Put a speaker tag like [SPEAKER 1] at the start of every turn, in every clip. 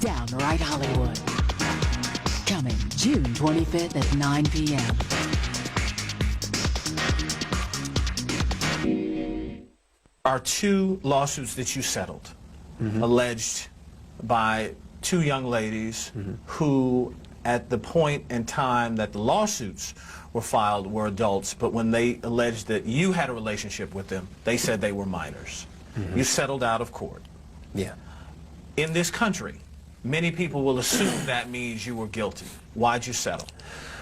[SPEAKER 1] Downright Hollywood. Coming June 25th at 9 p.m.
[SPEAKER 2] Are two lawsuits that you settled, alleged by two young ladies who, at the point in time that the lawsuits were filed, were adults, but when they alleged that you had a relationship with them, they said they were minors. You settled out of court.
[SPEAKER 3] Yeah.
[SPEAKER 2] In this country, many people will assume that means you were guilty. Why'd you settle?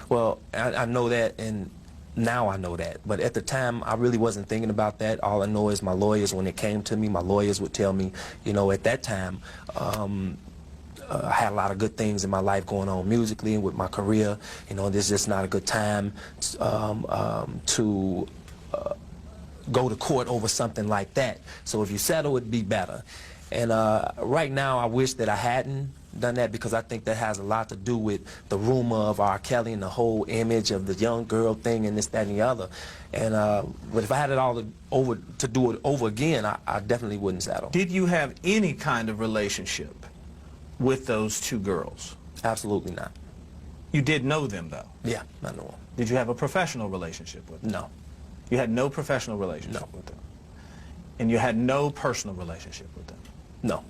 [SPEAKER 3] Well, I know that, and now I know that. But at the time, I really wasn't thinking about that. All I know is my lawyers, when it came to me, my lawyers would tell me, you know, at that time, I had a lot of good things in my life going on musically and with my career. You know, this is just not a good time to go to court over something like that. So if you settle, it'd be better. And right now, I wish that I hadn't done that, because I think that has a lot to do with the rumor of R. Kelly and the whole image of the young girl thing and this, that, and the other. And but if I had it all to do it over again, I definitely wouldn't settle.
[SPEAKER 2] Did you have any kind of relationship with those two girls?
[SPEAKER 3] Absolutely not.
[SPEAKER 2] You did know them, though?
[SPEAKER 3] Yeah, I know them.
[SPEAKER 2] Did you have a professional relationship with them?
[SPEAKER 3] No.
[SPEAKER 2] You had no professional relationship with them? And you had no personal relationship with them?
[SPEAKER 3] No.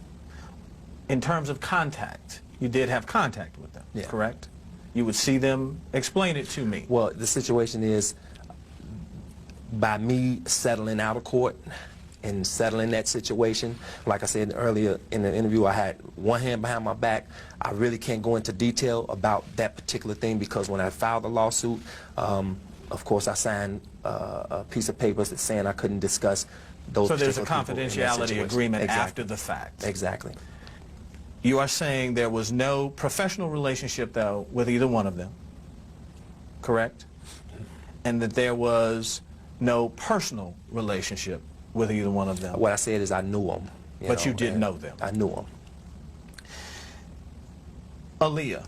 [SPEAKER 2] In terms of contact, you did have contact with them,
[SPEAKER 3] Yeah.
[SPEAKER 2] correct? You would see them. Explain it to me.
[SPEAKER 3] Well, the situation is, by me settling out of court and settling that situation, like I said earlier in the interview, I had one hand behind my back. I really can't go into detail about that particular thing, because when I filed the lawsuit, of course, I signed a piece of paper that saying I couldn't discuss those.
[SPEAKER 2] So there's a
[SPEAKER 3] particular people in that
[SPEAKER 2] confidentiality
[SPEAKER 3] situation.
[SPEAKER 2] agreement
[SPEAKER 3] Exactly.
[SPEAKER 2] after the fact.
[SPEAKER 3] Exactly.
[SPEAKER 2] You are saying there was no professional relationship, though, with either one of them, correct? And that there was no personal relationship with either one of them.
[SPEAKER 3] What I said is I knew them.
[SPEAKER 2] But you did know them.
[SPEAKER 3] I knew them.
[SPEAKER 2] Aaliyah,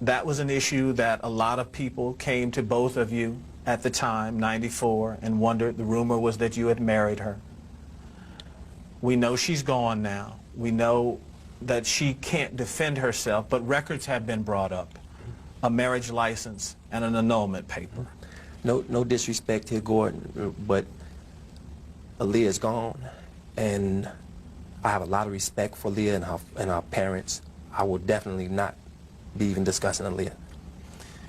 [SPEAKER 2] that was an issue that a lot of people came to both of you at the time, 94, and wondered. The rumor was that you had married her. We know she's gone now. We know that she can't defend herself, but records have been brought up. A marriage license and an annulment paper.
[SPEAKER 3] No disrespect here, Gordon, but Aaliyah's gone, and I have a lot of respect for Aaliyah and her parents. I will definitely not be even discussing Aaliyah.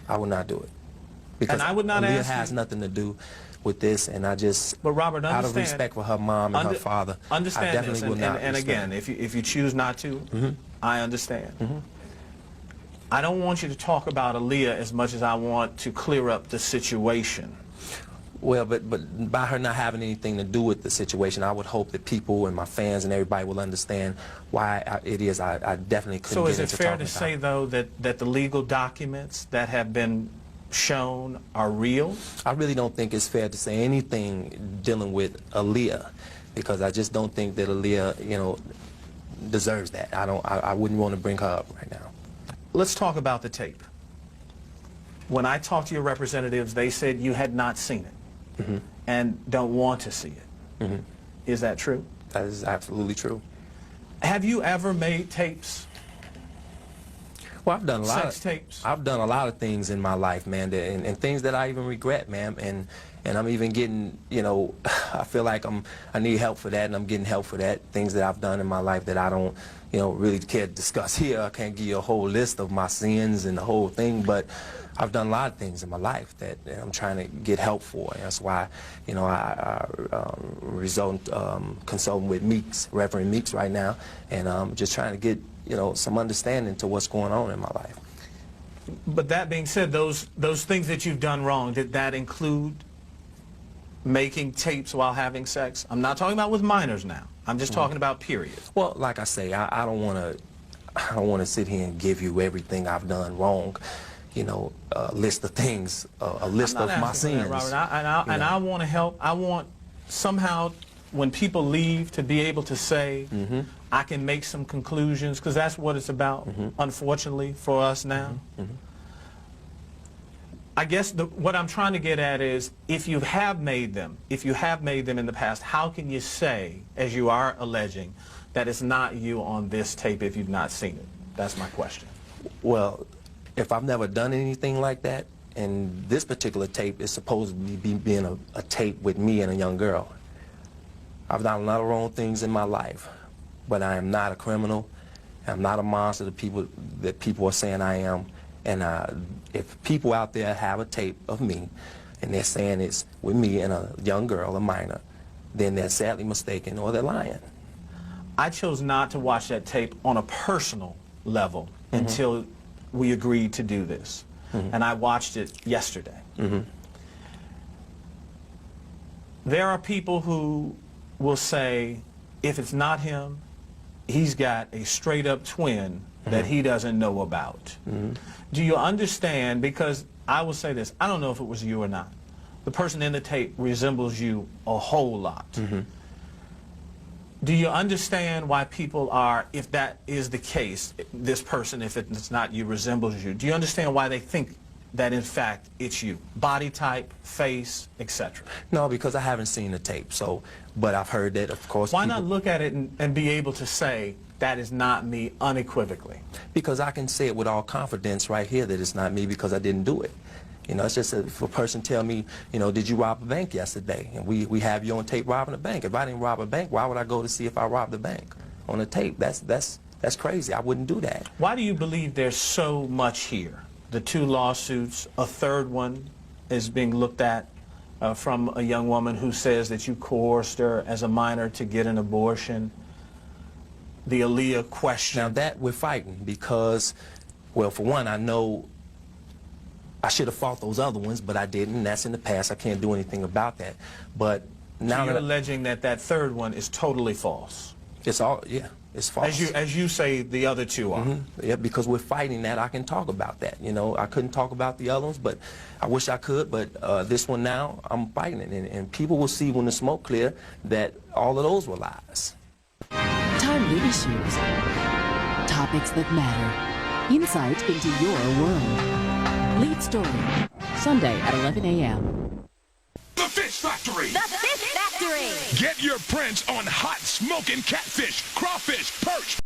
[SPEAKER 3] I will not do it. Because
[SPEAKER 2] and I would not
[SPEAKER 3] Aaliyah
[SPEAKER 2] ask
[SPEAKER 3] has
[SPEAKER 2] you,
[SPEAKER 3] nothing to do with this, and I just,
[SPEAKER 2] but Robert,
[SPEAKER 3] out of respect for her mom and her father,
[SPEAKER 2] understand
[SPEAKER 3] I definitely
[SPEAKER 2] this,
[SPEAKER 3] will not.
[SPEAKER 2] and again, if you choose not to, I understand. I don't want you to talk about Aaliyah as much as I want to clear up the situation.
[SPEAKER 3] Well, but by her not having anything to do with the situation, I would hope that people and my fans and everybody will understand why it is I definitely couldn't
[SPEAKER 2] So
[SPEAKER 3] get
[SPEAKER 2] is it
[SPEAKER 3] into
[SPEAKER 2] fair
[SPEAKER 3] talking
[SPEAKER 2] to
[SPEAKER 3] about
[SPEAKER 2] say,
[SPEAKER 3] it.
[SPEAKER 2] though, that the legal documents that have been shown are real?
[SPEAKER 3] I really don't think it's fair to say anything dealing with Aaliyah, because I just don't think that Aaliyah, you know, deserves that. I wouldn't want to bring her up right now.
[SPEAKER 2] Let's talk about the tape. When I talked to your representatives, they said you had not seen it and don't want to see it. Is that true?
[SPEAKER 3] That is absolutely true.
[SPEAKER 2] Have you ever made tapes?
[SPEAKER 3] Well, I've done a lot
[SPEAKER 2] Sex tapes?
[SPEAKER 3] I've done a lot of things in my life, man, and things that I even regret, man, and I'm even getting, you know, I feel like I need help for that, and I'm getting help for that. Things that I've done in my life that I don't, you know, really care to discuss here. I can't give you a whole list of my sins and the whole thing, but I've done a lot of things in my life that I'm trying to get help for. And that's why, you know, I consulting with Meeks, Reverend Meeks right now, and just trying to get, you know, some understanding to what's going on in my life.
[SPEAKER 2] But that being said, those things that you've done wrong, did that include making tapes while having sex? I'm not talking about with minors now. I'm just talking about period.
[SPEAKER 3] Well, like I say, I don't want to sit here and give you everything I've done wrong. You know, a list of things, a list of my sins.
[SPEAKER 2] Robert, and I want to help. I want somehow, when people leave, to be able to say, I can make some conclusions, because that's what it's about, unfortunately, for us now. I guess what I'm trying to get at is, if you have made them in the past, how can you say, as you are alleging, that it's not you on this tape if you've not seen it? That's my question.
[SPEAKER 3] Well, if I've never done anything like that, and this particular tape is supposed to be being a tape with me and a young girl. I've done a lot of wrong things in my life, but I am not a criminal. I'm not a monster that people are saying I am. And if people out there have a tape of me and they're saying it's with me and a young girl, a minor, then they're sadly mistaken or they're lying.
[SPEAKER 2] I chose not to watch that tape on a personal level until we agreed to do this. And I watched it yesterday. There are people who will say, if it's not him, he's got a straight-up twin that he doesn't know about. Do you understand? Because I will say this, I don't know if it was you or not. The person in the tape resembles you a whole lot. Do you understand why people are, if that is the case, this person, if it's not you, resembles you, do you understand why they think that in fact it's you? Body type, face, etc.
[SPEAKER 3] No, because I haven't seen the tape, so, but I've heard that, of course.
[SPEAKER 2] Why not look at it and be able to say, that is not me unequivocally?
[SPEAKER 3] Because I can say it with all confidence right here that it's not me because I didn't do it. You know, it's just if a person tell me, you know, did you rob a bank yesterday? And we have you on tape robbing a bank. If I didn't rob a bank, why would I go to see if I robbed the bank on the tape? That's crazy. I wouldn't do that.
[SPEAKER 2] Why do you believe there's so much here? The 2 lawsuits, a third one is being looked at from a young woman who says that you coerced her as a minor to get an abortion. The Aaliyah question.
[SPEAKER 3] Now that we're fighting because, well, for one, I know I should have fought those other ones, but I didn't. That's in the past. I can't do anything about that. But now
[SPEAKER 2] so you're alleging that that third one is totally false.
[SPEAKER 3] It's all, yeah, it's false.
[SPEAKER 2] As you say, the other 2 are.
[SPEAKER 3] Yeah, because we're fighting that. I can talk about that. You know, I couldn't talk about the other ones, but I wish I could. But this one now, I'm fighting it, and people will see when the smoke clear that all of those were lies.
[SPEAKER 1] Timely issues. Topics that matter. Insight into your world. Lead Story. Sunday at 11 a.m.
[SPEAKER 4] The Fish Factory.
[SPEAKER 5] The Fish Factory.
[SPEAKER 4] Get your prints on hot smoking catfish, crawfish, perch,